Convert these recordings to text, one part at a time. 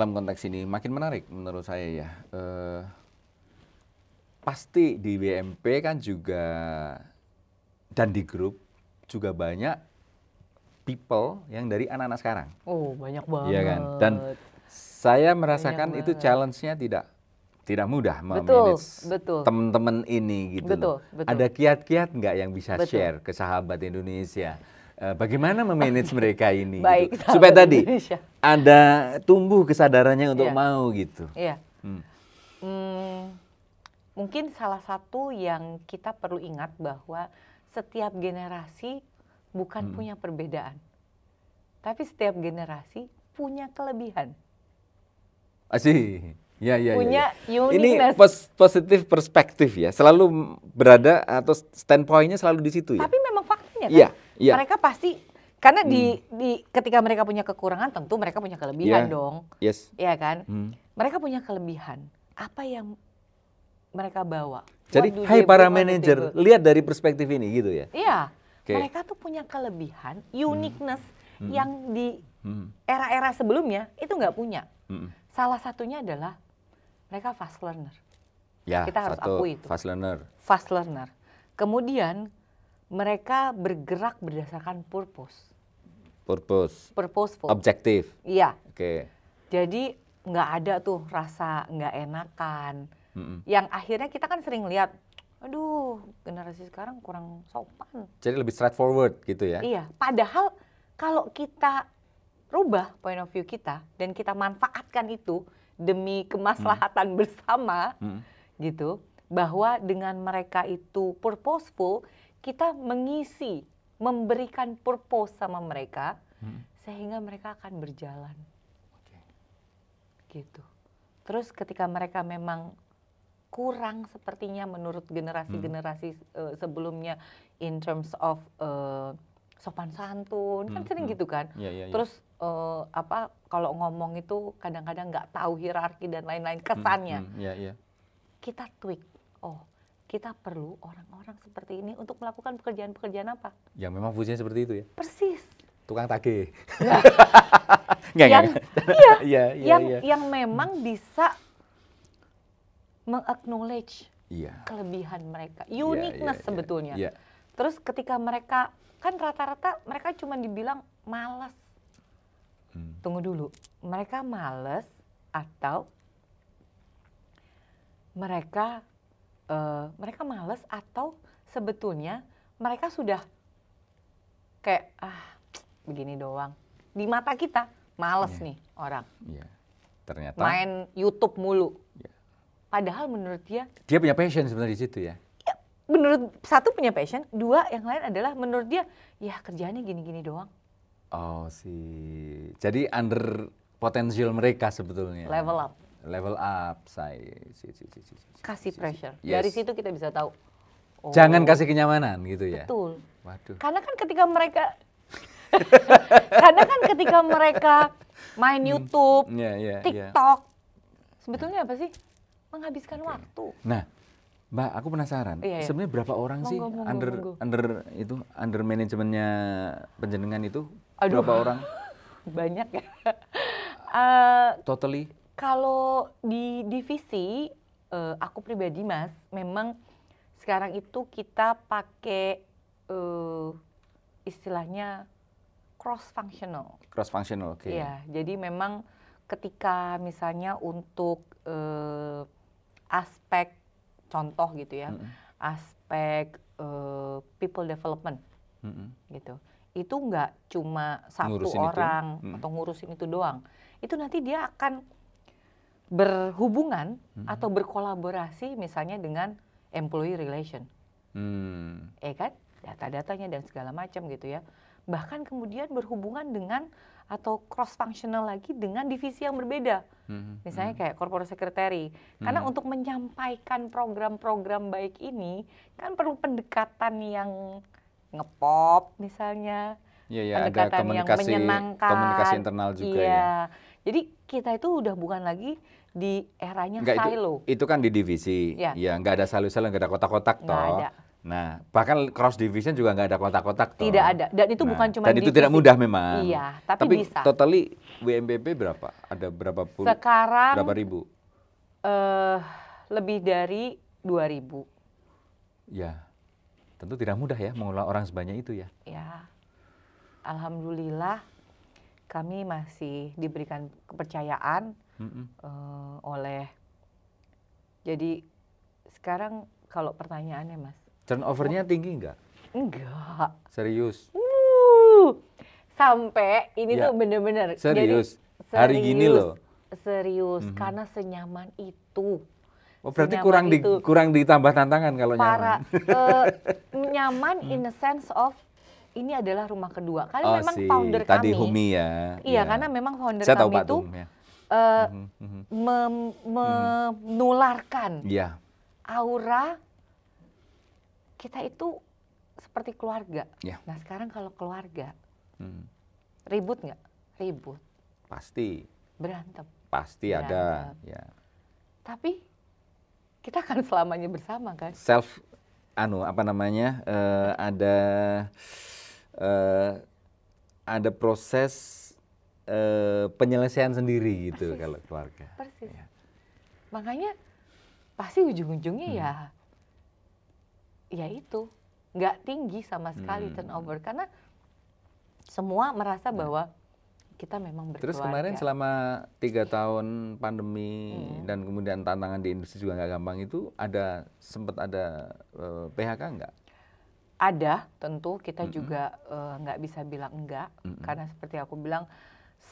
dalam konteks ini makin menarik menurut saya ya. Pasti di WMP kan juga dan di grup juga banyak people yang dari anak-anak sekarang. Oh, banyak banget. Iya kan? Dan saya merasakan Banyak itu banget. challenge-nya tidak mudah Betul, memanage betul. teman-teman ini gitu Betul, loh. betul. Ada kiat-kiat nggak yang bisa Betul. share ke sahabat Indonesia? Bagaimana memanage mereka ini? Baik, gitu. Supaya sahabat tadi Indonesia. ada tumbuh kesadarannya untuk Iya. mau gitu. Iya. Hmm. Mungkin salah satu yang kita perlu ingat bahwa setiap generasi bukan punya perbedaan, tapi setiap generasi punya kelebihan. Asih. Ya, Punya Ini uniqueness. positif perspektif ya. Selalu berada atau standpoint-nya selalu di situ ya. Tapi memang faktanya kan, Iya. mereka pasti karena di ketika mereka punya kekurangan tentu mereka punya kelebihan dong. Yes. Iya kan? Mereka punya kelebihan. Apa yang mereka bawa? Jadi, What do hai they para bring on the manajer, table? lihat dari perspektif ini gitu ya. Iya. Oke. Mereka tuh punya kelebihan, uniqueness yang di era-era sebelumnya itu nggak punya. Salah satunya adalah mereka fast learner. Ya, Kita harus satu, akui itu. fast learner. Fast learner. Kemudian mereka bergerak berdasarkan purposeful. Objektif. Iya. Oke. Jadi nggak ada tuh rasa nggak enakan. Yang akhirnya kita kan sering lihat, aduh generasi sekarang kurang sopan. Jadi lebih straightforward gitu ya. Iya. Padahal kalau kita rubah point of view kita dan kita manfaatkan itu demi kemaslahatan bersama, gitu, bahwa dengan mereka itu purposeful, kita mengisi, memberikan purpose sama mereka, sehingga mereka akan berjalan, gitu. Terus ketika mereka memang kurang sepertinya menurut generasi-generasi sebelumnya in terms of sopan santun, kan sering gitu kan. Iya. Terus kalau ngomong itu kadang-kadang nggak tahu hierarki dan lain-lain kesannya. Iya. Kita tweak. Oh, kita perlu orang-orang seperti ini untuk melakukan pekerjaan-pekerjaan apa? Yang memang fungsinya seperti itu ya. Persis. Tukang tagih. Yang memang bisa meng-acknowledge kelebihan mereka, uniqueness sebetulnya. Iya. Terus ketika mereka, kan rata-rata mereka cuma dibilang malas. Tunggu dulu, mereka malas atau mereka malas atau sebetulnya mereka sudah kayak begini doang. Di mata kita malas nih orang. Iya. Ternyata main YouTube mulu. Iya. Padahal menurut dia punya passion sebenarnya di situ ya. Menurut satu punya passion, dua yang lain adalah menurut dia ya kerjaannya gini-gini doang. Oh sih. Jadi under potensial mereka sebetulnya. Level up, saya. Kasih pressure. Yes. Dari situ kita bisa tahu. Oh, jangan kasih kenyamanan gitu ya. Betul. Waduh. Karena kan ketika mereka main YouTube, TikTok, sebetulnya apa sih? Menghabiskan waktu. Nah, Mbak, aku penasaran. Sebenarnya berapa orang sih under manajemennya penjenengan itu? Aduh, berapa orang? Banyak ya. Totally? Kalau di divisi, aku pribadi Mas, memang sekarang itu kita pakai istilahnya cross functional. Cross functional, oke. Iya, jadi memang ketika misalnya untuk aspek contoh gitu ya, aspek people development, gitu. Itu nggak cuma satu ngurusin orang atau ngurusin itu doang. Itu nanti dia akan berhubungan atau berkolaborasi misalnya dengan employee relation, kan? Data-datanya dan segala macam gitu ya. Bahkan kemudian berhubungan dengan atau cross functional lagi dengan divisi yang berbeda, misalnya kayak corporate secretary. Karena untuk menyampaikan program-program baik ini kan perlu pendekatan yang ngepop misalnya, pendekatan ada yang menyenangkan, komunikasi internal juga ya. Jadi kita itu udah bukan lagi di eranya silo. Itu kan di divisi, ya nggak ada silo-silo, nggak ada kotak-kotak toh. Nah, bahkan cross division juga nggak ada kotak-kotak toh. Tidak ada. Dan itu bukan cuma dan itu tidak mudah memang. Iya, tapi bisa. Totally WMPP berapa? Ada berapa puluh? Sekarang berapa ribu? Lebih dari 2.000. Ya, tentu tidak mudah ya mengelola orang sebanyak itu ya. Ya, alhamdulillah kami masih diberikan kepercayaan oleh. Jadi sekarang kalau pertanyaannya Mas, turnover-nya tinggi nggak? Enggak. Serius? Sampai ini Ya. tuh bener-bener. Serius? Jadi, Hari gini loh? Serius, karena senyaman itu. Oh, berarti Senyaman kurang ditambah tantangan kalau nyaman. Nyaman in the sense of ini adalah rumah kedua. Karena memang sih. founder Tadi kami. Humi ya. Iya, karena memang founder Saya tahu kami Pak itu Tum, ya. menularkan Iya. aura kita itu seperti keluarga. Ya. Nah sekarang kalau keluarga, ribut nggak? Ribut. Pasti. Berantem. Pasti ada. Berantem. Ya. Tapi kita akan selamanya bersama kan? Ada proses penyelesaian sendiri gitu. Persis. Kalau keluarga. Persis. Ya. Makanya pasti ujung-ujungnya ya itu nggak tinggi sama sekali turnover karena semua merasa bahwa kita memang berkeluarga. Terus kemarin selama 3 tahun pandemi dan kemudian tantangan di industri juga nggak gampang itu sempat ada PHK nggak? Ada, tentu kita juga nggak bisa bilang enggak karena seperti aku bilang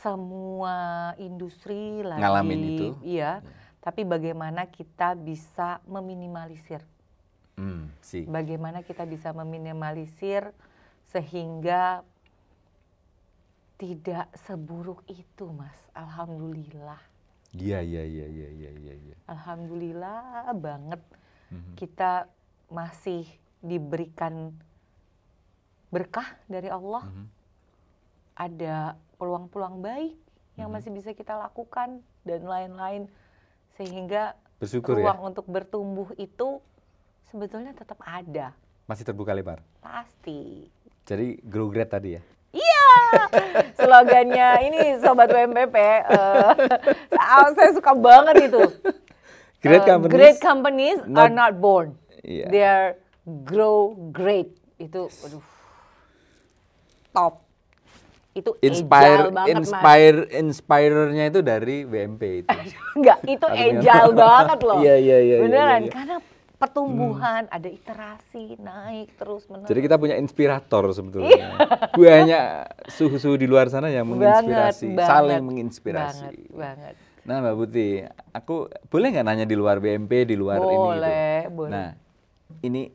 semua industri lagi ngalamin itu. Iya. Tapi bagaimana kita bisa meminimalisir? Bagaimana kita bisa meminimalisir sehingga tidak seburuk itu, Mas. Alhamdulillah. Iya. Alhamdulillah banget kita masih diberikan berkah dari Allah. Ada peluang-peluang baik yang masih bisa kita lakukan dan lain-lain sehingga bersyukur ruang untuk bertumbuh itu sebetulnya tetap ada. Masih terbuka lebar? Pasti. Jadi grow great tadi ya? Iya, slogannya ini Sobat WMPP, saya suka banget itu. Great companies are not born, they are grow great. Itu, aduh, top. Itu agile banget, Mas. Inspirernya itu dari WMP itu. Enggak, itu agile banget loh. Iya. Beneran, karena pertumbuhan, ada iterasi, naik terus-menerus. Jadi kita punya inspirator sebetulnya. Banyak suhu-suhu di luar sana yang menginspirasi, saling menginspirasi. Banget. Nah Mbak Putih, aku boleh nggak nanya di luar BMP, di luar ini gitu? Boleh. Nah, ini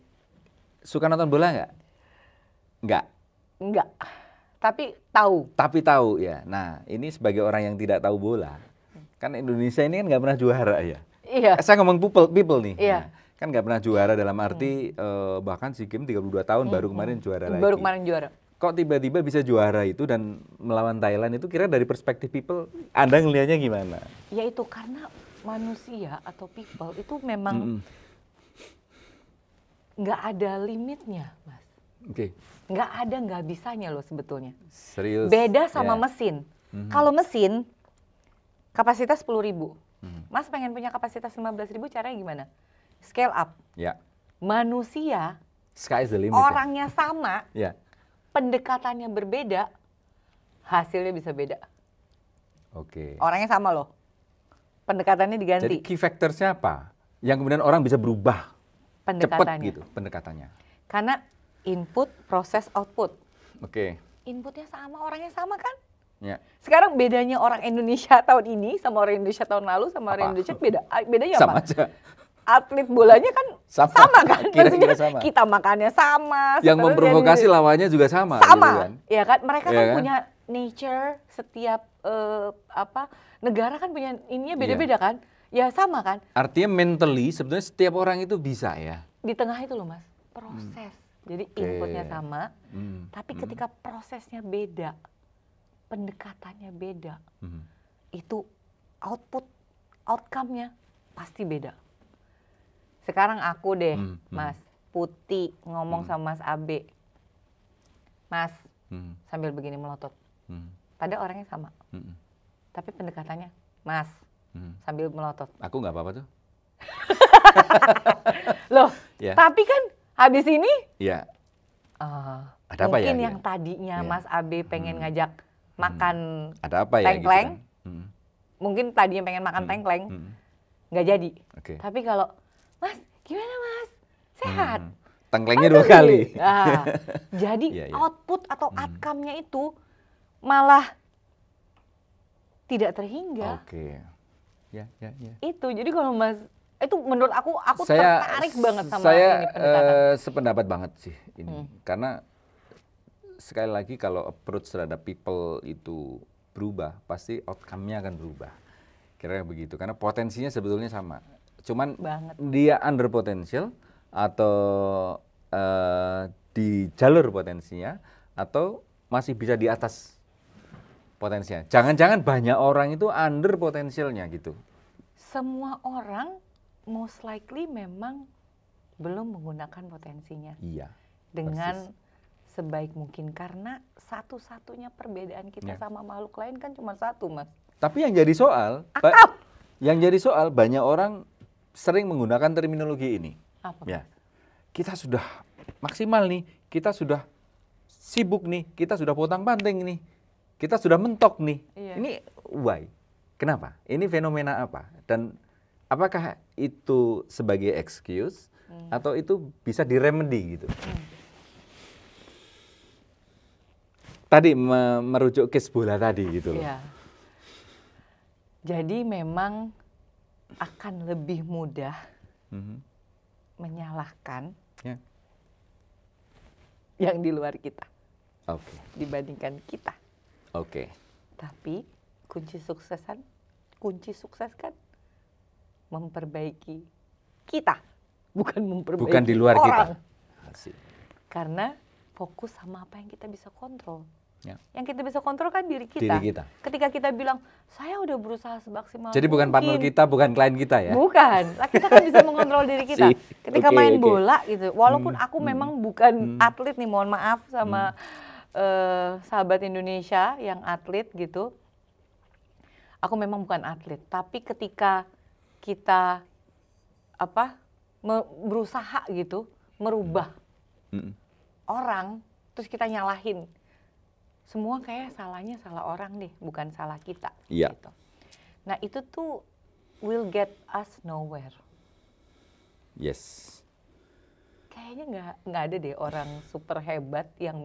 suka nonton bola nggak? Enggak. Tapi tahu ya. Nah, ini sebagai orang yang tidak tahu bola, kan Indonesia ini kan nggak pernah juara ya. Iya. Saya ngomong people nih. Iya. Nah, kan nggak pernah juara dalam arti bahkan SEA Games 32 tahun baru kemarin juara lagi. Baru kemarin juara. Kok tiba-tiba bisa juara itu dan melawan Thailand itu kira dari perspektif people Anda ngelihatnya gimana? Ya itu karena manusia atau people itu memang nggak ada limitnya, Mas. Oke. Nggak bisanya loh sebetulnya. Serius? Beda sama mesin. Kalau mesin kapasitas 10.000. Mas pengen punya kapasitas 15.000 caranya gimana? Scale up. Ya. Manusia, sky is the limit. orangnya sama, ya. Pendekatannya berbeda, hasilnya bisa beda. Oke. Orangnya sama loh, pendekatannya diganti. Jadi key factor-nya apa? Yang kemudian orang bisa berubah cepat gitu pendekatannya. Karena input, proses, output. Oke. Inputnya sama, orangnya sama kan? Ya. Sekarang bedanya orang Indonesia tahun ini sama orang Indonesia tahun lalu sama orang Indonesia bedanya apa? Sama aja. Atlet bolanya kan sama kan? Kira-kira sama. Kita makannya sama. Yang memprovokasi lawannya juga sama. Sama, gitu kan? Ya kan? Mereka kan punya nature, setiap negara kan punya ininya beda-beda kan? Ya sama kan? Artinya mentally sebetulnya setiap orang itu bisa ya? Di tengah itu loh Mas, proses. Jadi inputnya sama, tapi ketika prosesnya beda, pendekatannya beda, itu outcome-nya pasti beda. Sekarang aku deh, Mas, Putih ngomong sama Mas Abe, Mas, Hmm. sambil begini melotot. Hmm. Pada orangnya sama, Hmm. tapi pendekatannya, Mas, Hmm. sambil melotot. Aku nggak apa-apa tuh. Loh, Ya. tapi kan habis ini Iya. Ada apa ya? mungkin Gitu? yang tadinya Iya. Mas Abe pengen ngajak makan Ada apa ya? tengkleng, Gitu kan? Hmm. mungkin tadinya pengen makan tengkleng, Hmm. nggak jadi. Oke. Tapi kalau, Mas, gimana Mas? Sehat? Hmm. Tengklengnya 2 kali. Nah, jadi Iya, iya. output atau outcome-nya itu malah tidak terhingga. Oke. Ya. Itu, jadi kalau Mas, itu menurut aku Saya tertarik banget sama saya, ini pendekatan. sependapat banget sih ini. Karena sekali lagi kalau approach terhadap people itu berubah, pasti outcome-nya akan berubah. Kira-kira begitu. Karena potensinya sebetulnya sama. Cuman Banget. dia under potential atau di jalur potensinya atau masih bisa di atas potensinya. Jangan-jangan banyak orang itu under potensialnya gitu. Semua orang most likely memang belum menggunakan potensinya Iya. dengan sebaik mungkin, karena satu-satunya perbedaan kita sama makhluk lain kan cuma satu, Mas. Tapi yang jadi soal, Akal. banyak orang sering menggunakan terminologi ini. Apa? Ya, kita sudah maksimal nih, kita sudah sibuk nih, kita sudah potang-panting nih, kita sudah mentok nih. Iya. Ini why? Kenapa? Ini fenomena apa? Dan apakah itu sebagai excuse atau itu bisa diremedi gitu? Tadi merujuk case bola tadi gitu loh. Iya. Jadi memang akan lebih mudah menyalahkan Ya. yang di luar kita Oke. dibandingkan kita. Oke. Tapi kunci sukses kan memperbaiki kita, bukan memperbaiki Bukan di luar orang. kita. Asik. Karena fokus sama apa yang kita bisa kontrol. Ya. Yang kita bisa kontrol kan diri kita. Diri kita. Ketika kita bilang, saya udah berusaha semaksimal Jadi bukan partner mungkin. kita, bukan klien kita ya? Bukan, kita kan bisa mengontrol diri kita. Sih. Ketika Oke, main oke. bola gitu, walaupun aku memang bukan atlet nih, mohon maaf sama sahabat Indonesia yang atlet gitu. Aku memang bukan atlet, tapi ketika kita berusaha gitu merubah orang, terus kita nyalahin, semua kayak salahnya salah orang deh, bukan salah kita. Iya. Gitu. Nah itu tuh will get us nowhere. Yes. Kayaknya nggak ada deh orang super hebat yang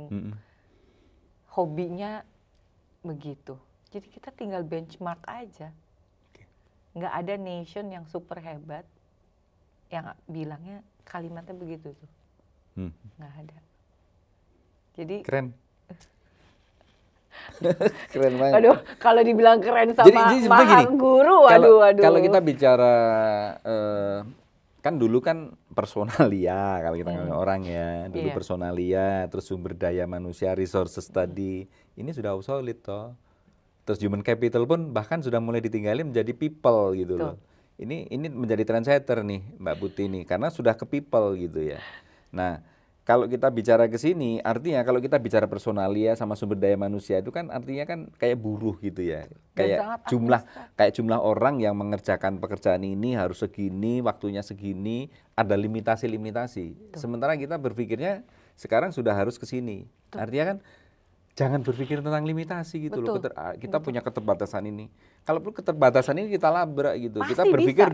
hobinya begitu. Jadi kita tinggal benchmark aja. Nggak ada nation yang super hebat yang bilangnya kalimatnya begitu tuh. Nggak ada. Jadi Keren. Keren banget. aduh, kalau dibilang keren sama Jadi sebenarnya mahal gini, guru, waduh. Kalau kita bicara, kan dulu kan personalia, kalau kita ngomong orang ya, dulu Iya. personalia, terus sumber daya manusia, resources tadi, ini sudah obsolete toh. Terus human capital pun bahkan sudah mulai ditinggalin menjadi people gitu loh. Ini menjadi trendsetter nih Mbak Putih nih, karena sudah ke people gitu ya. Nah, kalau kita bicara ke sini, artinya kalau kita bicara personalia sama sumber daya manusia itu kan artinya kan kayak buruh gitu ya. sangat Kayak jumlah orang yang mengerjakan pekerjaan ini harus segini, waktunya segini, ada limitasi-limitasi. Sementara kita berpikirnya sekarang sudah harus ke sini. Artinya kan jangan berpikir tentang limitasi gitu loh. Kita punya keterbatasan ini. Kalau keterbatasan ini kita labrak gitu. Pasti kita berpikir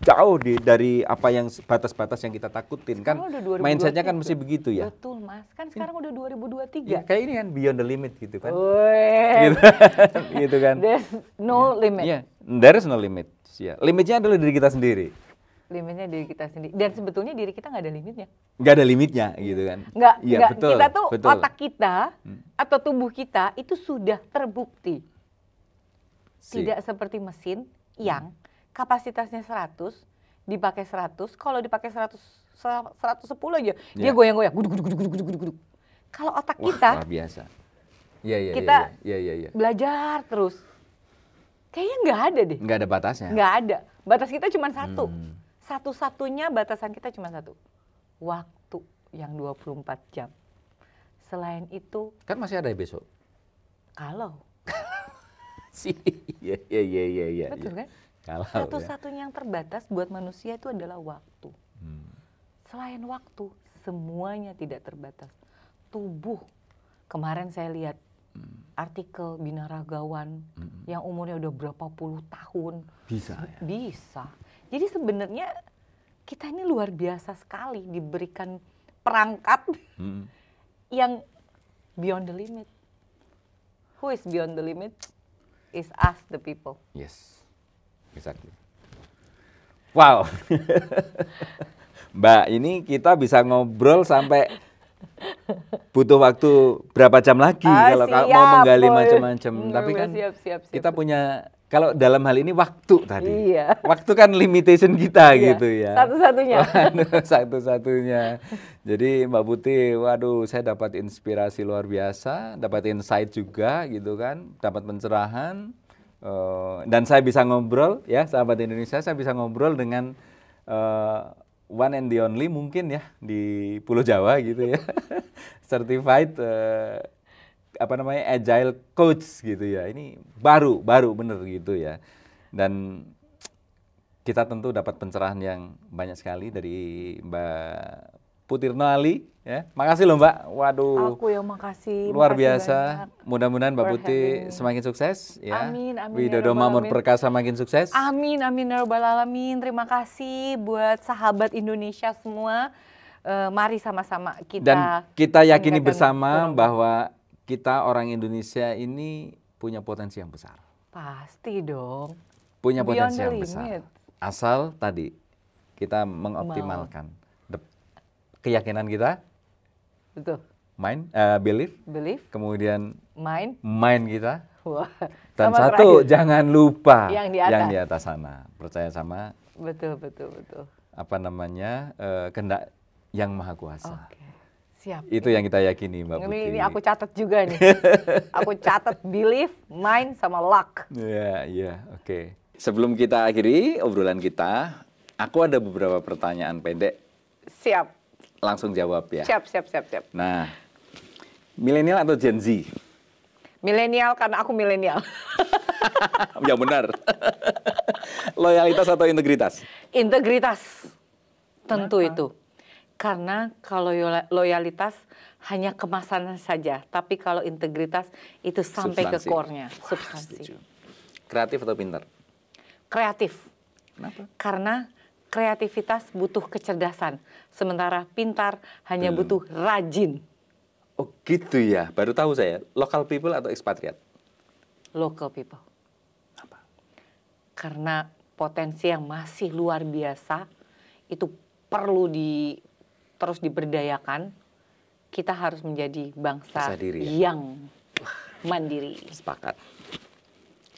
jauh dari apa yang batas-batas yang kita takutin. Sekarang kan udah 2023. mindsetnya kan mesti begitu ya. Betul Mas, kan sekarang udah 2023. Ya, kayak ini kan beyond the limit gitu kan. Wih, Gitu kan. there's no limit. Iya, there is no limit. Ya. Limitnya adalah diri kita sendiri. Limitnya diri kita sendiri. Dan sebetulnya diri kita nggak ada limitnya. Nggak ada limitnya gitu kan. Nggak, Iya, betul, kita tuh betul. otak kita atau tubuh kita itu sudah terbukti. Tidak seperti mesin yang kapasitasnya 100, dipakai 100, kalau dipakai 110 aja, dia goyang-goyang, guduk. Kalau otak Wah, kita, luar biasa. Iya. belajar terus. Kayaknya nggak ada deh. Nggak ada batasnya. Nggak ada. Batas kita cuma satu. Satu-satunya batasan kita cuma satu. Waktu. yang 24 jam. Selain itu, Kan masih ada ya besok. kalau Iya. betul kan? Kalau ya. Satu-satunya yang terbatas buat manusia itu adalah waktu. Selain waktu, semuanya tidak terbatas. Tubuh. Kemarin saya lihat artikel binaragawan yang umurnya udah berapa puluh tahun. Bisa ya? Bisa. Jadi sebenarnya kita ini luar biasa sekali diberikan perangkat yang beyond the limit. Who is beyond the limit? Is us the people. Yes, exactly. Wow, Mbak, ini kita bisa ngobrol sampai butuh waktu berapa jam lagi kalau mau menggali macam-macam. Tapi kan siap. kita punya, kalau dalam hal ini waktu tadi. Iya. Waktu kan limitation kita gitu ya. Satu-satunya. Satu-satunya. Jadi Mbak Putih, waduh, saya dapat inspirasi luar biasa, dapat insight juga gitu kan, dapat pencerahan, dan saya bisa ngobrol ya, sahabat Indonesia, saya bisa ngobrol dengan one and the only mungkin ya di Pulau Jawa gitu ya, certified agile coach gitu ya. Ini baru bener gitu ya. Dan kita tentu dapat pencerahan yang banyak sekali dari Mbak Putirno Ali ya. Makasih loh Mbak. Waduh. Aku yang makasih. Luar makasih biasa. Banyak. Mudah-mudahan Mbak Putih semakin sukses ya. Amin. Widodo Makmur Perkasa makin sukses. Amin ya rabbal alamin. Terima kasih buat sahabat Indonesia semua. Mari sama-sama kita. Dan kita yakini bersama bahwa kita orang Indonesia ini punya potensi yang besar. Pasti dong. Punya potensi yang besar. Asal tadi kita mengoptimalkan keyakinan kita. Betul. Belief. Kemudian mind kita. Wah, dan satu, jangan lupa yang di atas sana. Percaya sama. Betul. Kehendak yang maha kuasa. Oke. Siap. Itu yang kita yakini Mbak Putih. Ini aku catat juga nih. Aku catat belief, mind, sama luck. Iya, oke. Sebelum kita akhiri obrolan kita, aku ada beberapa pertanyaan pendek. Siap. Langsung jawab ya. Siap. Nah, milenial atau Gen Z? Milenial karena aku milenial. Ya benar. Loyalitas atau integritas? Integritas. Tentu itu. Karena kalau loyalitas hanya kemasan saja, tapi kalau integritas itu sampai ke core-nya, substansi. Kreatif atau pintar? Kreatif. Kenapa? Karena kreativitas butuh kecerdasan, sementara pintar hanya butuh rajin. Oh gitu ya, baru tahu saya. Local people atau expatriate? Local people. Apa? Karena potensi yang masih luar biasa, itu perlu terus diberdayakan. Kita harus menjadi bangsa yang mandiri. Sepakat.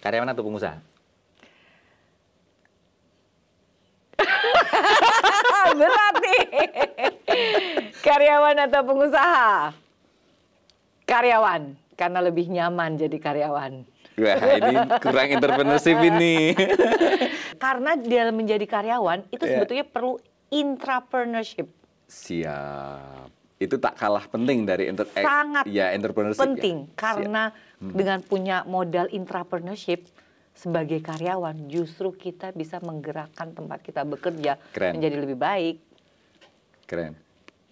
Karyawan atau pengusaha? Berat nih. Karyawan atau pengusaha? Karyawan, karena lebih nyaman jadi karyawan. Wah, ini kurang entrepreneurship ini. Karena dalam menjadi karyawan itu sebetulnya perlu intrapreneurship. Siap. Itu tak kalah penting dari sangat entrepreneurship. Penting karena dengan punya modal intrapreneurship sebagai karyawan justru kita bisa menggerakkan tempat kita bekerja menjadi lebih baik. Keren.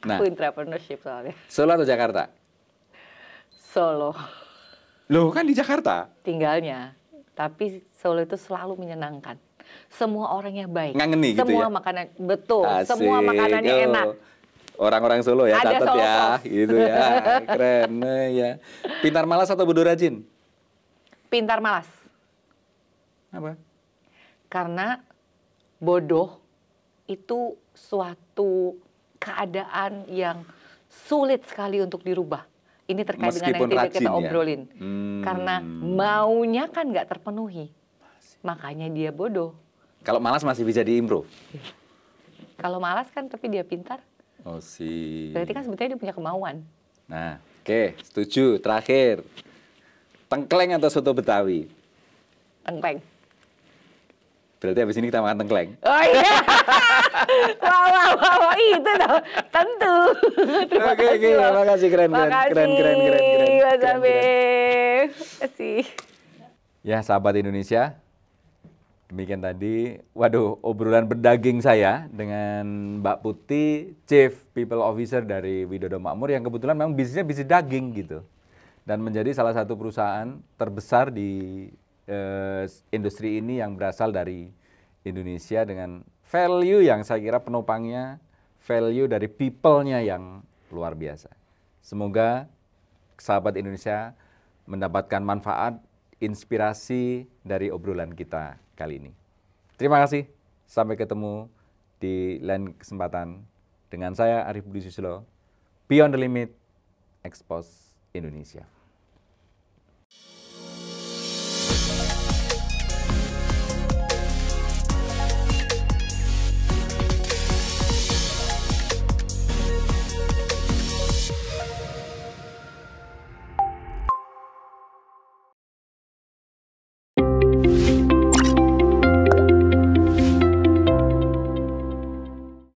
Nah, aku intrapreneurship soalnya. Solo atau Jakarta? Solo. Loh, kan di Jakarta? Tinggalnya. Tapi Solo itu selalu menyenangkan. Semua orangnya baik. Ngangeni gitu ya? Semua makanan, betul. Asik. Semua makanannya enak. Orang-orang Solo ya, ada catat Solo ya. Cross. Gitu ya, keren ya. Pintar malas atau bodoh rajin? Pintar malas. Apa? Karena bodoh itu suatu keadaan yang sulit sekali untuk dirubah. Ini terkait dengan yang tidak kita obrolin. Karena maunya kan nggak terpenuhi. Makanya dia bodoh. Kalau malas masih bisa diimprove? Kalau malas kan tapi dia pintar. Oh sih. Berarti kan sebetulnya dia punya kemauan. Nah, oke, setuju. Terakhir. Tengkleng atau soto Betawi? Tengkleng. Berarti habis ini kita makan tengkleng. Oh iya. Wah, itu dong. Tentu. Terima Oke, kasih. terima kasih, keren. Mas Abe. Kasih. Ya, sahabat Indonesia, demikian tadi, waduh, obrolan berdaging saya dengan Mbak Putih, Chief People Officer dari Widodo Makmur yang kebetulan memang bisnisnya bisnis daging gitu. Dan menjadi salah satu perusahaan terbesar di industri ini yang berasal dari Indonesia dengan value yang saya kira penopangnya, value dari people-nya yang luar biasa. Semoga sahabat Indonesia mendapatkan manfaat, inspirasi dari obrolan kita kali ini. Terima kasih, sampai ketemu di lain kesempatan dengan saya Arief Budi Susilo, Beyond the Limit, Expose Indonesia.